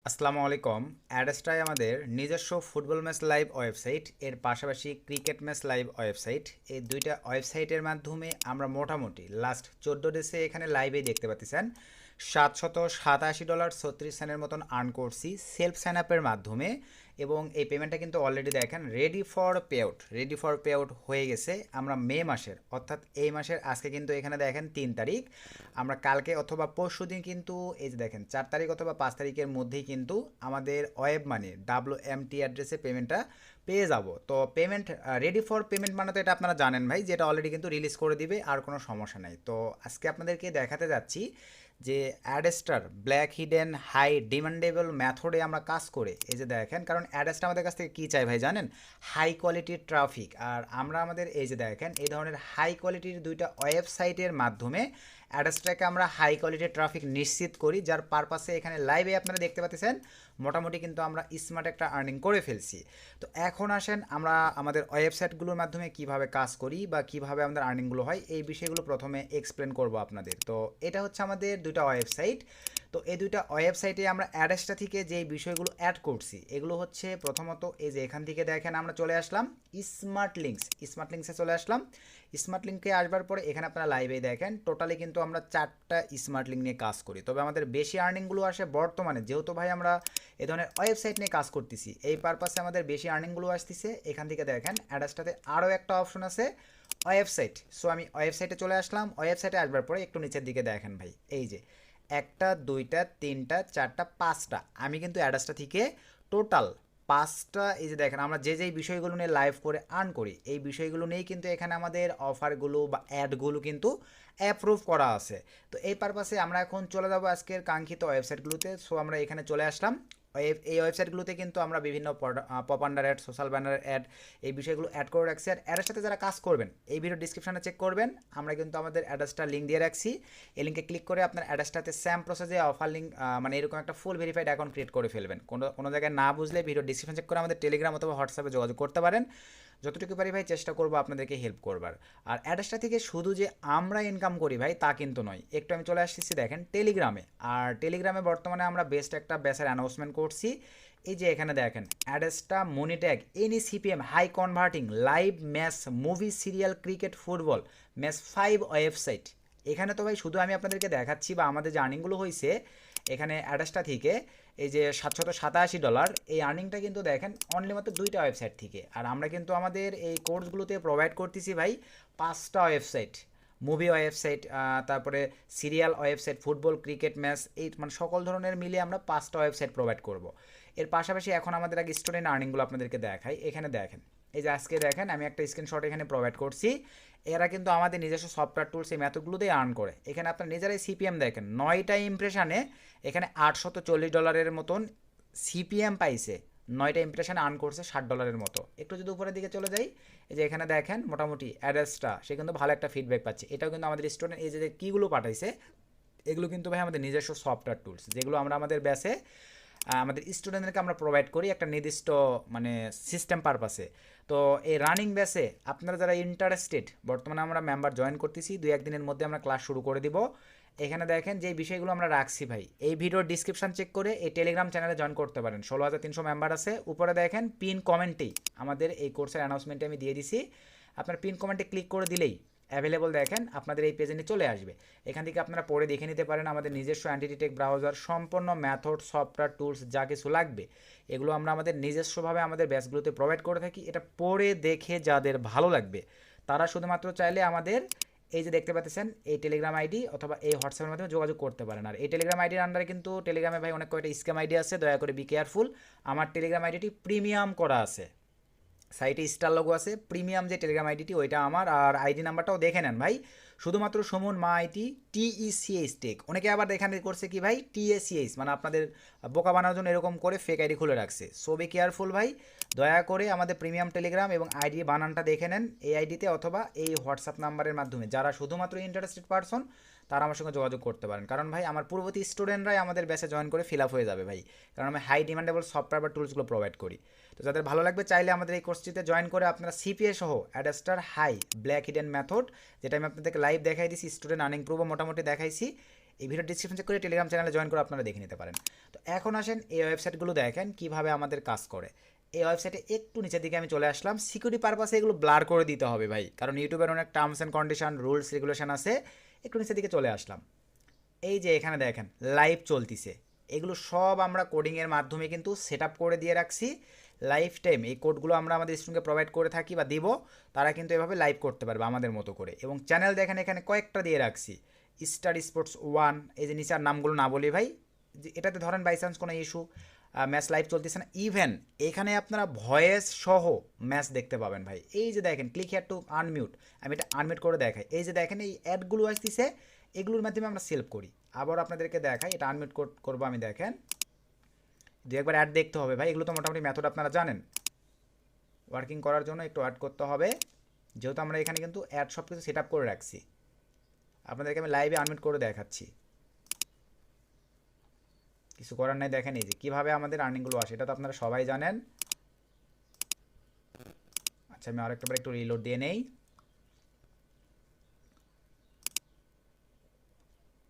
আসসালামু আলাইকুম। অ্যাডস্টাই আমাদের নিজস্ব ফুটবল ম্যাচ লাইভ ওয়েবসাইট, এর পাশাপাশি ক্রিকেট ম্যাচ লাইভ ওয়েবসাইট। এই দুইটা ওয়েবসাইটের মাধ্যমে আমরা মোটামুটি লাস্ট 14 ডেসে এখানে লাইভেই দেখতে পাচ্ছেন $787.36 মতন আর্ন করছি সেলফ সাইন আপের মাধ্যমে। এবং এই পেমেন্টটা কিন্তু অলরেডি দেখেন রেডি ফর পে আউট হয়ে গেছে। আমরা মে মাসের অর্থাৎ এই মাসের আজকে কিন্তু এখানে দেখেন 3 তারিখ, আমরা কালকে অথবা পরশু দিন কিন্তু এই যে দেখেন 4 তারিখ অথবা 5 তারিখের মধ্যেই কিন্তু আমাদের ওয়েব মানি WMT অ্যাড্রেসে পেমেন্টটা পেয়ে যাব। তো পেমেন্ট রেডি ফর পেমেন্ট মানে তো এটা আপনারা জানেন ভাই, যেটা অলরেডি কিন্তু রিলিজ করে দিবে, আর কোনো সমস্যা নাই। তো আজকে আপনাদেরকে দেখাতে যাচ্ছি যে Adsterra black hidden high demandable মেথডে আমরা কাজ করে এই যে দেখেন, কারণ অ্যাডস্টার আমাদের কাছ থেকে কী চাই ভাই জানেন? হাই কোয়ালিটির ট্রাফিক। আর আমরা আমাদের এই যে দেখেন এই ধরনের হাই কোয়ালিটির দুইটা ওয়েবসাইটের মাধ্যমে অ্যাডস্টারকে আমরা হাই কোয়ালিটির ট্রাফিক নিশ্চিত করি, যার পারপাসে এখানে লাইভে আপনারা দেখতে পাচ্ছেন মোটামুটি কিন্তু আমরা স্মার্ট একটা আর্নিং করে ফেলছি। তো এখন আসেন আমরা আমাদের ওয়েবসাইটগুলোর মাধ্যমে কিভাবে কাজ করি বা কিভাবে আমাদের আর্নিংগুলো হয় এই বিষয়গুলো প্রথমে এক্সপ্লেন করব আপনাদের। তো এটা হচ্ছে আমাদের দুইটা ওয়েবসাইট। তো এই দুইটা ওয়েবসাইটে আমরা অ্যাড্রেসটা থেকে যে বিষয়গুলো অ্যাড করছি এগুলো হচ্ছে প্রথমত এই যে এখান থেকে দেখেন আমরা চলে আসলাম স্মার্ট লিঙ্কসে চলে আসলাম। স্মার্ট লিঙ্কে আসবার পরে এখানে আপনারা লাইভে দেখেন টোটালি কিন্তু আমরা 4টা স্মার্ট লিঙ্ক নিয়ে কাজ করি। তবে আমাদের বেশি আর্নিংগুলো আসে বর্তমানে, যেহেতু ভাই আমরা এই ধরনের ওয়েবসাইট নিয়ে কাজ করতেছি, এই পারপাসে আমাদের বেশি আর্নিংগুলো আসতেছে। এখান থেকে দেখেন অ্যাড্রেসটাতে আরও একটা অপশন আছে ওয়েবসাইট। সো আমি ওয়েবসাইটে চলে আসলাম। ওয়েবসাইটে আসবার পরে একটু নিচের দিকে দেখেন ভাই, এই যে একটা দুইটা তিনটা চারটা পাঁচটা, আমি কিন্তু অ্যাড্রেসটা থেকে টোটাল 5টা এই যে দেখেন আমরা যে যেই বিষয়গুলো নিয়ে লাইভ করে আর্ন করি এই বিষয়গুলো নিয়েই কিন্তু এখানে আমাদের অফারগুলো বা অ্যাডগুলো কিন্তু অ্যাপ্রুভ করা আছে। তো এই পারপাসে আমরা এখন চলে যাবো আজকের কাঙ্ক্ষিত ওয়েবসাইটগুলোতে। সো আমরা এখানে চলে আসলাম। এই ওয়েবসাইটগুলোতে কিন্তু আমরা বিভিন্ন pop under ad, social banner ad, এই বিষয়গুলো অ্যাড করে রাখছি। আর অ্যাডের সাথে যারা কাজ করবেন এই ভিডিও ডিসক্রিপশনে চেক করবেন, আমরা কিন্তু আমাদের অ্যাড্রেসটা লিঙ্ক দিয়ে রাখছি। এই লিঙ্কে ক্লিক করে আপনার অ্যাড্রেসটাতে স্যাম প্রসেসে অফার লিঙ্ক মানে এরকম একটা ফুল ভেরিফাইড অ্যাকাউন্ট ক্রিয়েট করে ফেলবেন। কোনো জায়গায় না বুঝলে ভিডিও ডিসক্রিপশন চেক করে আমাদের টেলিগ্রাম অথবা হোয়াটসঅ্যাপে যোগাযোগ করতে পারেন। যতটুকু পারি ভাই চেষ্টা করবো আপনাদেরকে হেল্প করবার। আর অ্যাড্রেসটা থেকে শুধু যে আমরা ইনকাম করি ভাই তা কিন্তু নয়। একটু আমি চলে আসছি দেখেন টেলিগ্রামে। আর টেলিগ্রামে বর্তমানে আমরা বেস্ট একটা ব্যাচের অ্যানাউন্সমেন্ট করছি। এই যে এখানে দেখেন Adsterra Monetag any CPM high converting live match movie serial cricket football match 5 website. এখানে তো ভাই শুধু আমি আপনাদেরকে দেখাচ্ছি বা আমাদের যে আর্নিংগুলো হয়েছে এখানে অ্যাডেস্টা থেকে এই যে $787, এই আর্নিংটা কিন্তু দেখেন অনলি মাত্র দুইটা ওয়েবসাইট থেকে। আর আমরা কিন্তু আমাদের এই কোর্সগুলোতে প্রোভাইড করতেছি ভাই 5টা ওয়েবসাইট, মুভি ওয়েবসাইট, তারপরে serial website, football cricket match, এই মানে সকল ধরনের মিলিয়ে আমরা 5টা ওয়েবসাইট প্রোভাইড করব। এর পাশাপাশি এখন আমাদের আগে স্টুডেন্ট আর্নিংগুলো আপনাদেরকে দেখাই। এখানে দেখেন এই যে আজকে দেখেন আমি একটা স্ক্রিনশট এখানে প্রোভাইড করছি। এরা কিন্তু আমাদের নিজস্ব সফটওয়্যার টুলস এই মেথডগুলোতেই আর্ন করে। এখানে আপনার নিজেরাই সিপিএম দেখেন 9টা ইমপ্রেশনে এখানে $840 মতন সিপিএম পাইছে। 9টা ইমপ্রেশনে আর্ন করছে $60 মতো। একটু যদি উপরের দিকে চলে যাই এই যে এখানে দেখেন মোটামুটি অ্যাড্রেসটা সে কিন্তু ভালো একটা ফিডব্যাক পাচ্ছে। এটাও কিন্তু আমাদের স্টুডেন্ট এই যে কীগুলো পাঠাইছে এগুলো কিন্তু ভাই আমাদের নিজস্ব সফটওয়্যার টুলস, যেগুলো আমরা আমাদের ব্যাচে আমাদের স্টুডেন্টদেরকে আমরা প্রোভাইড করি একটা নির্দিষ্ট মানে সিস্টেম পারপাসে। তো এই রানিং ব্যাচে আপনারা যারা ইন্টারেস্টেড, বর্তমানে আমরা মেম্বার জয়েন করতেছি, 2-1 দিনের মধ্যে আমরা ক্লাস শুরু করে দিব। এখানে দেখেন যে বিষয়গুলো আমরা রাখছি ভাই, এই ভিডিওর ডিসক্রিপশন চেক করে এই টেলিগ্রাম চ্যানেলে জয়েন করতে পারেন। 16,300 মেম্বার আছে। উপরে দেখেন পিন কমেন্টেই আমাদের এই কোর্সের অ্যানাউন্সমেন্টে আমি দিয়ে দিছি। আপনার পিন কমেন্টে ক্লিক করে দিলেই অ্যাভেলেবল দেখেন আপনাদের এই পেজে নিয়ে চলে আসবে। এখান থেকে আপনারা পড়ে দেখে নিতে পারেন আমাদের নিজস্ব অ্যান্টিটি টেক ব্রাউজার, সম্পূর্ণ মেথড, সফটওয়্যার টুলস যা কিছু লাগবে এগুলো আমরা আমাদের নিজস্বভাবে আমাদের ব্যাচগুলোতে প্রোভাইড করে থাকি। এটা পড়ে দেখে যাদের ভালো লাগবে তারা শুধুমাত্র চাইলে আমাদের এই যে দেখতে পাচ্ছেন এই টেলিগ্রাম আইডি অথবা এই হোয়াটসঅ্যাপের মাধ্যমে যোগাযোগ করতে পারেন। আর এই টেলিগ্রাম আইডির আন্ডারে কিন্তু টেলিগ্রামে ভাই অনেক কয়টা স্ক্যাম আইডি আছে, দয়া করে বি কেয়ারফুল। আমার টেলিগ্রাম আইডিটি প্রিমিয়াম করা আছে, সাইটে স্টার লোগো আছে। প্রিমিয়াম যে টেলিগ্রাম আইডিটি ওইটা আমার, আর আইডি নাম্বারটাও দেখে নেন ভাই, শুধুমাত্র সুমন মা আইটি TECH টেক। অনেকে আবার এখানে করছে কি ভাই TACH, মানে আপনাদের বোকা বানানোর জন্য এরকম করে ফেক আইডি খুলে রাখছে। সো বি কেয়ারফুল ভাই, দয়া করে আমাদের প্রিমিয়াম টেলিগ্রাম এবং আইডি বানানটা দেখে নেন এই আইডিতে অথবা এই হোয়াটসঅ্যাপ নাম্বারের মাধ্যমে। যারা শুধুমাত্র ইন্টারেস্টেড পারসন তারা আমার সঙ্গে যোগাযোগ করতে পারেন, কারণ ভাই আমার পূর্ববর্তী স্টুডেন্টরাই আমাদের ব্যাচে জয়েন করে ফিল আপ হয়ে যাবে ভাই, কারণ আমি হাই ডিমান্ডেবল সফটওয়্যার বা টুলসগুলো প্রোভাইড করি। তো যাদের ভালো লাগবে চাইলে আমাদের এই কোর্সটিতে জয়েন করে আপনারা সিপিএ সহ অ্যাডাস্টার হাই ব্ল্যাক হিডেন মেথড, যেটা আমি আপনাদেরকে লাইভ দেখাই দিছি, স্টুডেন্ট আর্নিং প্রুফও মোটামুটি দেখাইছি, এই ভিডিও ডিসক্রিপশন চেক করে টেলিগ্রাম চ্যানেলে জয়েন করে আপনারা দেখে নিতে পারেন। তো এখন আসেন এই ওয়েবসাইটগুলো দেখেন কীভাবে আমাদের কাজ করে। এই ওয়েবসাইটে একটু নিচের দিকে আমি চলে আসলাম। সিকিউরিটি পারপাসে এগুলো ব্লার করে দিতে হবে ভাই, কারণ ইউটিউবের অনেক terms and condition, rules regulation আছে। একটু নিচের দিকে চলে আসলাম। এই যে এখানে দেখেন লাইভ চলতিছে, এগুলো সব আমরা কোডিংয়ের মাধ্যমে কিন্তু সেট আপ করে দিয়ে রাখছি। লাইফ টাইম এই কোডগুলো আমরা আমাদের স্টুডেন্টকে প্রোভাইড করে থাকি বা দিব, তারা কিন্তু এভাবে লাইভ করতে পারবে আমাদের মতো করে। এবং চ্যানেল দেখেন এখানে কয়েকটা দিয়ে রাখছি, স্টার স্পোর্টস 1, এই যে নিচার নামগুলো না বলি ভাই, যে এটাতে ধরেন বাই চান্স কোনো ইস্যু ম্যাচ লাইভ চলতেছে না, ইভেন এখানে আপনারা ভয়েস সহ ম্যাচ দেখতে পাবেন ভাই। এই যে দেখেন ক্লিক হেয়ার টু আনমিউট, আমি এটা আনমিউট করে দেখাই। এই যে দেখেন এই অ্যাডগুলো আসতেছে, এগুলোর মাধ্যমে আমরা সেভ করি। আবার আপনাদেরকে দেখাই, এটা আনমিউট করবো আমি, দেখেন দু একবার অ্যাড দেখতে হবে ভাই। এগুলো তো মোটামুটি মেথড আপনারা জানেন, ওয়ার্কিং করার জন্য একটু অ্যাড করতে হবে, যেহেতু আমরা এখানে কিন্তু অ্যাড সব কিছু সেট আপ করে রাখছি। আপনাদেরকে আমি লাইভে আনমিউট করে দেখাচ্ছি, কিছু করার নাই। দেখেন এই যে কীভাবে আমাদের আর্নিংগুলো আসে, এটা তো আপনারা সবাই জানেন। আচ্ছা আমি আরেকটাবার একটু রিলোড দিয়ে নেই।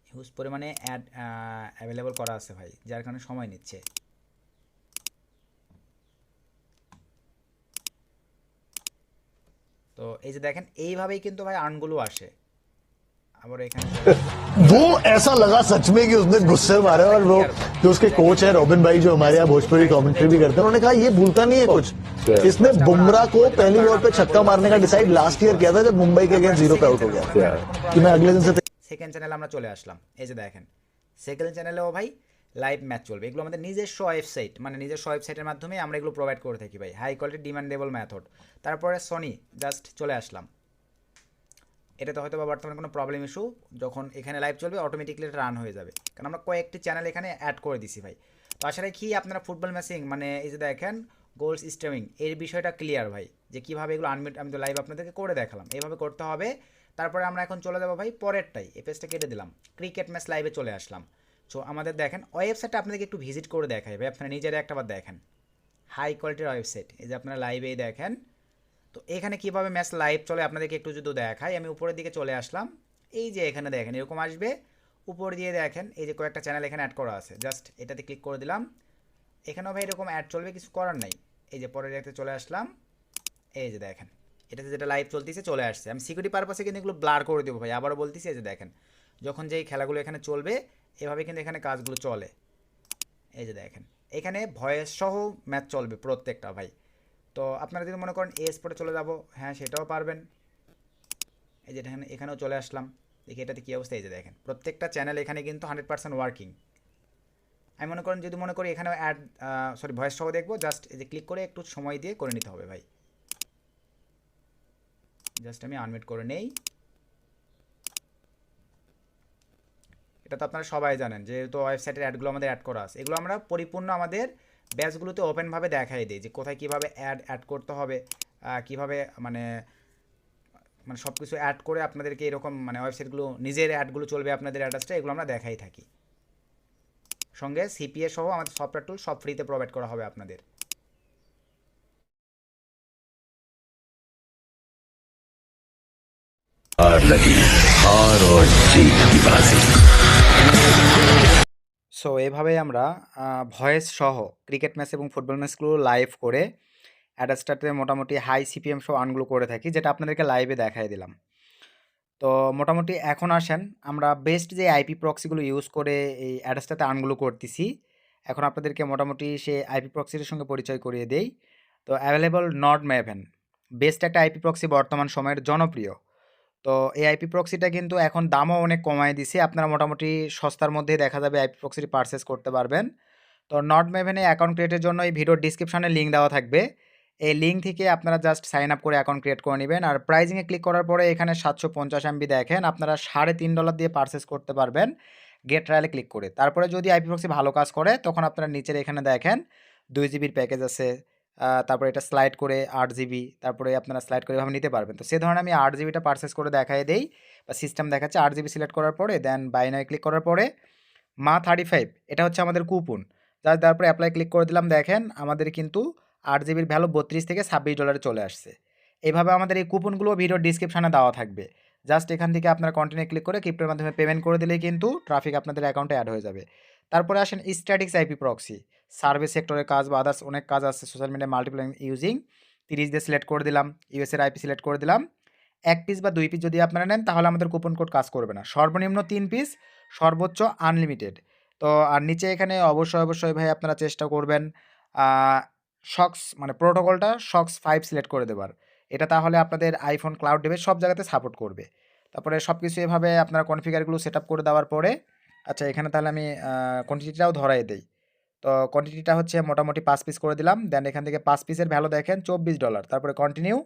হিউজ পরিমাণে অ্যাড অ্যাভেলেবল করা আছে ভাই, যার কারণে সময় নিচ্ছে। তো এই যে দেখেন এইভাবেই কিন্তু ভাই আর্নগুলো আসে। আবার এখানে वो ऐसा लगा सच में कि उसने गुस्से मारे, और वो जो उसके कोच है रॉबिन भाई, जो हमारे यहाँ भोजपुरी कमेंट्री भी करते हैं, उन्होंने कहा ये भूलता नहीं है कुछ। इसने बुमराह को पहली बॉल पे छक्का मारने का डिसाइड लास्ट ईयर किया था जब मुंबई के अगेंस्ट 0 पे आउट हो गया कि मैं अगले दिन से। সেকেন্ড চ্যানেলে আমরা চলে আসলাম। এই যে দেখেন সেকেন্ড চ্যানেলেও ভাই লাইভ ম্যাচ চলবে। এগুলো আমাদের নিজস্ব ওয়েবসাইট, মানে নিজস্ব ওয়েবসাইটের মাধ্যমে আমরা এগুলো প্রোভাইড করে থাকি ভাই, হাই কোয়ালিটি ডিমান্ডেবল মেথড। তারপরে সনি জাস্ট চলে আসলাম। এটাতে হয়তো বা বর্তমানে কোনো প্রবলেম ইস্যু, যখন এখানে লাইভ চলবে অটোমেটিকলি রান হয়ে যাবে, কারণ আমরা কয়েকটি চ্যানেল এখানে অ্যাড করে দিছি ভাই। তো আসলে কি আপনারা ফুটবল ম্যাচিং মানে এই যে দেখেন গোলস স্ট্রিমিং এর বিষয়টা ক্লিয়ার ভাই, যে কীভাবে এগুলো আনমিউট আমি তো লাইভ আপনাদেরকে করে দেখালাম, এইভাবে করতে হবে। তারপরে আমরা এখন চলে যাবো ভাই পরেরটাই, এই পেজটা কেটে দিলাম, ক্রিকেট ম্যাচ লাইভে চলে আসলাম। সো আমাদের দেখেন ওয়েবসাইটটা আপনাদেরকে একটু ভিজিট করে দেখাই ভাই, আপনারা নিজেরা একটাবার দেখেন, হাই কোয়ালিটির ওয়েবসাইট। এই যে আপনারা লাইভেই দেখেন। তো এখানে কীভাবে ম্যাচ লাইভ চলে আপনাদেরকে একটু যদি দেখাই, আমি উপরের দিকে চলে আসলাম। এই যে এখানে দেখেন এরকম আসবে, উপর দিয়ে দেখেন এই যে কয়েকটা চ্যানেল এখানে অ্যাড করা আছে, জাস্ট এটাতে ক্লিক করে দিলাম। এখানেও ভাই এরকম অ্যাড চলবে, কিছু করার নাই। এই যে পরের একটা চলে আসলাম, এই যে দেখেন এটাতে যেটা লাইভ চলতেছে চলে আসছে। আমি সিকিউরিটি পারপাসে কিন্তু এগুলো ব্লার করে দেবো ভাই, আবারও বলতেছি। এই যে দেখেন যখন যেই খেলাগুলো এখানে চলবে এভাবে কিন্তু এখানে কাজগুলো চলে। এই যে দেখেন এখানে ভয়েস সহ ম্যাচ চলবে প্রত্যেকটা ভাই। তো আপনারা যদি মনে করেন স্পোর্টে চলে যাব, হ্যাঁ সেটাও পারবেন। এই যে দেখেন এখানেও চলে আসলাম, দেখি এটাতে কী অবস্থা। এই যে দেখেন প্রত্যেকটা চ্যানেল এখানে কিন্তু 100% ওয়ার্কিং। আমি মনে করেন যদি মনে করি এখানেও অ্যাড ভয়েস সহ দেখবো, জাস্ট এই যে ক্লিক করে একটু সময় দিয়ে করে নিতে হবে ভাই। জাস্ট আমি আনমিউট করে নেই। এটা তো আপনারা সবাই জানেন, যেহেতু ওয়েবসাইটের অ্যাডগুলো আমাদের অ্যাড করা আছে, এগুলো আমরা পরিপূর্ণ আমাদের ব্যাচগুলোতে ওপেনভাবে দেখাই দিই, যে কোথায় কীভাবে অ্যাড করতে হবে, কীভাবে মানে মানে সব কিছু অ্যাড করে আপনাদেরকে এরকম মানে ওয়েবসাইটগুলো নিজের অ্যাডগুলো চলবে আপনাদের অ্যাড্রেসটা, এগুলো আমরা দেখাই থাকি। সঙ্গে সিপিএ সহ আমাদের সফটওয়্যার টুল সব ফ্রিতে প্রোভাইড করা হবে আপনাদের। हार लगी, हार और जीत की बाजी। সো এভাবেই আমরা ভয়েস সহ ক্রিকেট ম্যাচ এবং ফুটবল ম্যাচগুলো লাইভ করে অ্যাডাস্টারতে মোটামুটি হাই সিপিএম সহ আর্নগুলো করে থাকি, যেটা আপনাদেরকে লাইভে দেখাই দিলাম। তো মোটামুটি এখন আসেন আমরা বেস্ট যে আইপি প্রক্সিগুলো ইউজ করে এই অ্যাডাস্টারতে আর্নগুলো করতেছি, এখন আপনাদেরকে মোটামুটি সে আইপি প্রক্সির সঙ্গে পরিচয় করিয়ে দেই। তো অ্যাভেলেবল নড ম্যাভেন বেস্ট একটা আইপি প্রক্সি, বর্তমান সময়ের জনপ্রিয়। তো এই আইপি প্রক্সিটা কিন্তু এখন দামও অনেক কমায় দিছে, আপনারা মোটামুটি সস্তার মধ্যেই দেখা যাবে আইপি প্রক্সিটি পারচেস করতে পারবেন। তো নট মেভেনে অ্যাকাউন্ট ক্রিয়েটের জন্য এই ভিডিওর ডিসক্রিপশনে লিঙ্ক দেওয়া থাকবে, এই লিঙ্ক থেকে আপনারা জাস্ট সাইন আপ করে অ্যাকাউন্ট ক্রিয়েট করে নেবেন। আর প্রাইজিংয়ে ক্লিক করার পরে এখানে 750 MB দেখেন আপনারা $3.5 দিয়ে পারচেস করতে পারবেন গেট ট্রায়ালে ক্লিক করে। তারপরে যদি আইপি প্রক্সি ভালো কাজ করে তখন আপনারা নিচের এখানে দেখেন 2 জিবির প্যাকেজ আছে, তারপরে এটা স্লাইড করে 8 জিবি, তারপরে আপনারা স্লাইড করে এভাবে নিতে পারবেন। তো সে ধরনের আমি 8 জিবিটা পারচেস করে দেখাই দেই, বা সিস্টেম দেখাচ্ছে 8 জিবি সিলেক্ট করার পরে দেন বাই নাও ক্লিক করার পরে মা 35 এটা হচ্ছে আমাদের কুপন, জাস্ট তারপরে অ্যাপ্লাই ক্লিক করে দিলাম। দেখেন আমাদের কিন্তু 8 জিবির ভ্যালু $32 থেকে $26 চলে আসছে। এইভাবে আমাদের এই কুপনগুলো ভিডিওর ডিসক্রিপশানে দেওয়া থাকবে, জাস্ট এখান থেকে আপনারা কন্টিনিউ ক্লিক করে ক্রিপ্টোর মাধ্যমে পেমেন্ট করে দিলেই কিন্তু ট্রাফিক আপনাদের অ্যাকাউন্টে অ্যাড হয়ে যাবে। তারপরে আসেন স্ট্যাটিক্স আইপি প্রক্সি, সার্ভিস সেক্টরের কাজ বা আদার্স অনেক কাজ আছে সোশ্যাল মিডিয়া মাল্টিপ্লাই ইউজিং 30 দিয়ে সিলেক্ট করে দিলাম, ইউএসের আইপি সিলেক্ট করে দিলাম। 1 পিস বা 2 পিস যদি আপনারা নেন তাহলে আমাদের কুপন কোড কাজ করবে না, সর্বনিম্ন 3 পিস, সর্বোচ্চ আনলিমিটেড। তো আর নিচে এখানে অবশ্যই ভাই আপনারা চেষ্টা করবেন শক্স মানে প্রোটোকলটা শক্স 5 সিলেক্ট করে দেবার, এটা তাহলে আপনাদের আইফোন ক্লাউড ডিভাইস সব জায়গাতে সাপোর্ট করবে। তারপরে সব কিছু এভাবে আপনারা কনফিগারগুলো সেট আপ করে দেওয়ার পরে আচ্ছা এখানে তাহলে আমি কোয়ান্টিটিটাও ধরাই দেই। তো কোয়ান্টিটিটা হচ্ছে মোটামুটি 5 পিস করে দিলাম। দেন এখান থেকে 5 পিসের ভ্যালু দেখেন $24। তারপরে কন্টিনিউ,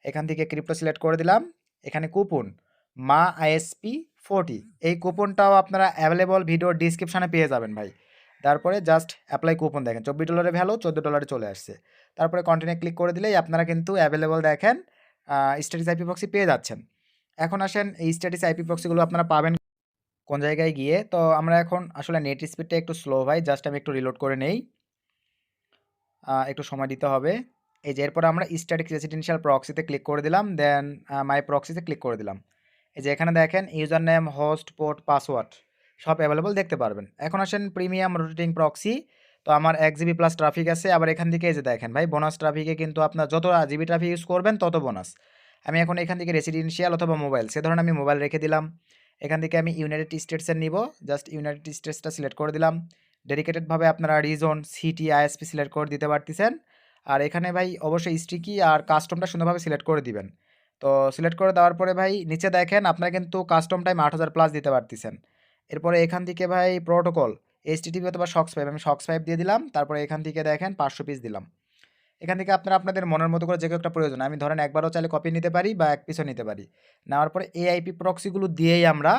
এখান থেকে ক্রিপ্টো সিলেক্ট করে দিলাম। এখানে কুপন মা আইএসপি 40, এই কুপনটাও আপনারা অ্যাভেলেবল ভিডিও ডিসক্রিপশানে পেয়ে যাবেন ভাই। তারপরে জাস্ট অ্যাপ্লাই কুপন দেখেন $24 ভ্যালু $14 চলে আসছে। তারপরে কন্টিনিউ ক্লিক করে দিলেই আপনারা কিন্তু অ্যাভেলেবল দেখেন স্ট্যাটিস আইপি প্রক্সি পেয়ে যাচ্ছেন। এখন আসেন এই স্ট্যাটিস আইপি প্রক্সিগুলো আপনারা পাবেন কোন জায়গায় গিয়ে। তো আমরা এখন আসলে নেট স্পিডটা একটু স্লো ভাই, জাস্ট আমি একটু রিলোড করে নেই, একটু সময় দিতে হবে। এই যে এরপর আমরা স্ট্যাটিক রেসিডেন্সিয়াল প্রক্সিতে ক্লিক করে দিলাম, দেন মাই প্রক্সিতে ক্লিক করে দিলাম। এই যে এখানে দেখেন user name, host, port, password সব অ্যাভেলেবল দেখতে পারবেন। এখন আসেন প্রিমিয়াম রোটেটিং প্রক্সি, তো আমার 1 জিবি প্লাস ট্রাফিক আছে। আবার এখান থেকে এই যে দেখেন ভাই বোনাস ট্রাফিকে কিন্তু আপনার যত জিবি ট্রাফিক ইউজ করবেন তত বোনাস। আমি এখন এখান থেকে রেসিডেন্সিয়াল অথবা মোবাইল, সে ধরুন আমি মোবাইল রেখে দিলাম। এখান থেকে আমি ইউনাইটেড স্টেটসের নিব, জাস্ট ইউনাইটেড স্টেটসটা সিলেক্ট করে দিলাম। ডেডিকেটেডভাবে আপনারা রিজন, সিটি, আইএসপি সিলেক্ট করে দিতে পারতেছেন। আর এখানে ভাই অবশ্যই স্টিকি আর কাস্টমটা সুন্দরভাবে সিলেক্ট করে দিবেন। তো সিলেক্ট করে দেওয়ার পরে ভাই নিচে দেখেন আপনারা কিন্তু কাস্টম টাইম 8000 প্লাস দিতে পারতেছেন। এরপরে এখান থেকে ভাই প্রোটোকল এইচটিটিপি অথবা শক্স 5, আমি শক্স 5 দিয়ে দিলাম। তারপরে এখান থেকে দেখেন 500 পিস দিলাম। এখান থেকে আপনারা আপনাদের মনের মতো করে যে কেউ একটা প্রয়োজন, আমি ধরেন একবারও চাইলে কপি নিতে পারি বা 1 পিসও নিতে পারি। নেওয়ার পরে এই আইপি প্রক্সিগুলো দিয়েই আমরা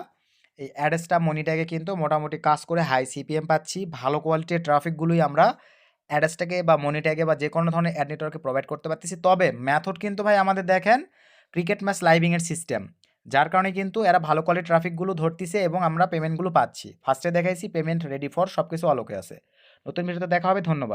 এই অ্যাড্রেসটা মনিটাকে কিন্তু মোটামুটি কাজ করে হাই সিপিএম পাচ্ছি, ভালো কোয়ালিটির ট্রাফিকগুলোই আমরা অ্যাড্রেসটাকে বা মনিটাকে বা যে কোনো ধরনের অ্যাড নেটওয়ার্কে প্রোভাইড করতে পারতেছি। তবে মেথড কিন্তু ভাই আমাদের দেখেন ক্রিকেট ম্যাচ লাইভিংয়ের সিস্টেম, যার কারণে কিন্তু এরা ভালো কোয়ালিটির ট্রাফিকগুলো ধরতেছে এবং আমরা পেমেন্টগুলো পাচ্ছি। ফার্স্টে দেখাইছি পেমেন্ট রেডি ফর, সব কিছু অলোকে আছে। নতুন ভিডিওতে দেখা হবে, ধন্যবাদ।